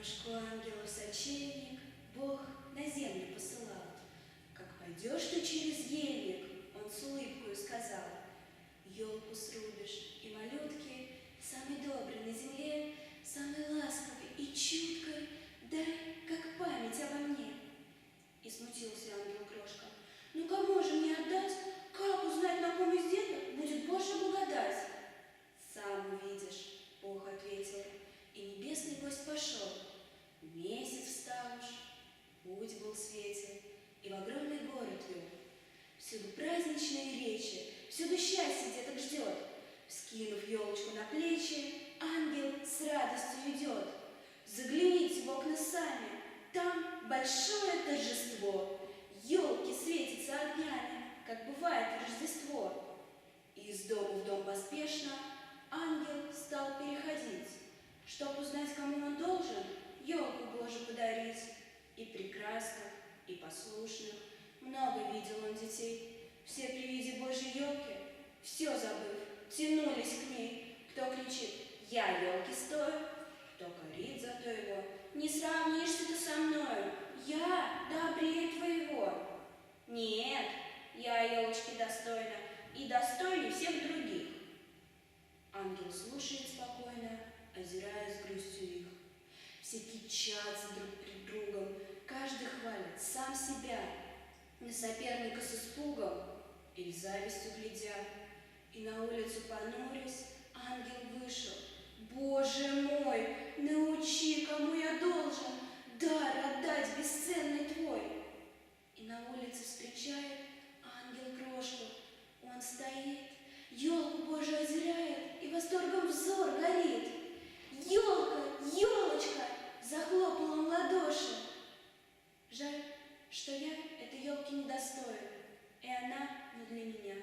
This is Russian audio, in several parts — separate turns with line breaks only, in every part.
Батюшку ангелов сочельник Бог на землю посылал. Как пойдешь ты через ельник, он с улыбкою сказал, елку срубишь, и малютки, самый добрый на земле, самый ласковый и чуткой, дай, как память обо мне. И смутился ангел крошка. Ну кому же мне отдать? Как узнать, на ком из деток будет Божья благодать? Сам увидишь, Бог ответил, и небесный гость пошел. Месяц встал уж, путь был светел, и в огромный город вел. Всюду праздничные речи, всюду счастье деток ждет. Вскинув елочку на плечи, ангел с радостью идет. Загляните в окна сами, там большое торжество. Елки светятся огнями, как бывает Рождество. И из дома в дом поспешно ангел стал переходить, чтоб узнать, кому он должен елку Божию подарить. И прекрасных, и послушных много видел он детей. Все при виде Божьей елки, все забыв, тянулись к ней. Кто кричит: «Я елки стою!», кто корит зато его: «Не сравнишься ты со мною, я добрее твоего!». Нет, я елочки достойна и достойней всех других. Ангел слушает спокойно, озирая с грустью их. Все кичатся друг пред другом, каждый хвалит сам себя, на соперника с испугом или завистью глядя. И на улицу понурясь, ангел вышел. Боже мой, научи, кому я должен дар отдать бесценный твой. И на улице встречает ангел крошку. Он стоит, елку Божию озирает, и восторгом взор горит. «Елка, елочка!» — захлопал он в ладоши. Жаль, что я этой елки недостоин, и она не для меня.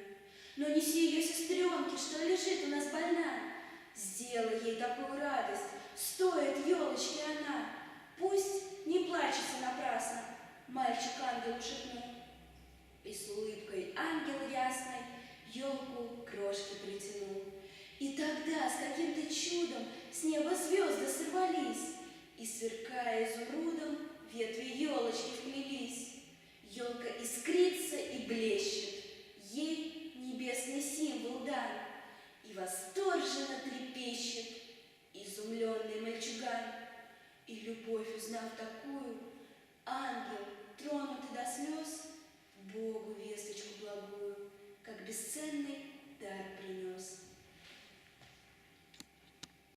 Но неси ее сестренке, что лежит у нас больна. Сделай ей такую радость, стоит елочки она. Пусть не плачется напрасно, мальчик ангелу шепнул. И с улыбкой ангел ясной елку к крошке притянул. И тогда с каким-то чудом с неба звезды сорвались, и, сверкая изумрудом, ветви елочки вплелись. Елка искрится и блещет, ей небесный символ дан, и восторженно трепещет изумленный мальчуган. И любовь, узнав такую, ангел, тронутый до слез, Богу весточку благую, как бесценный дар принес.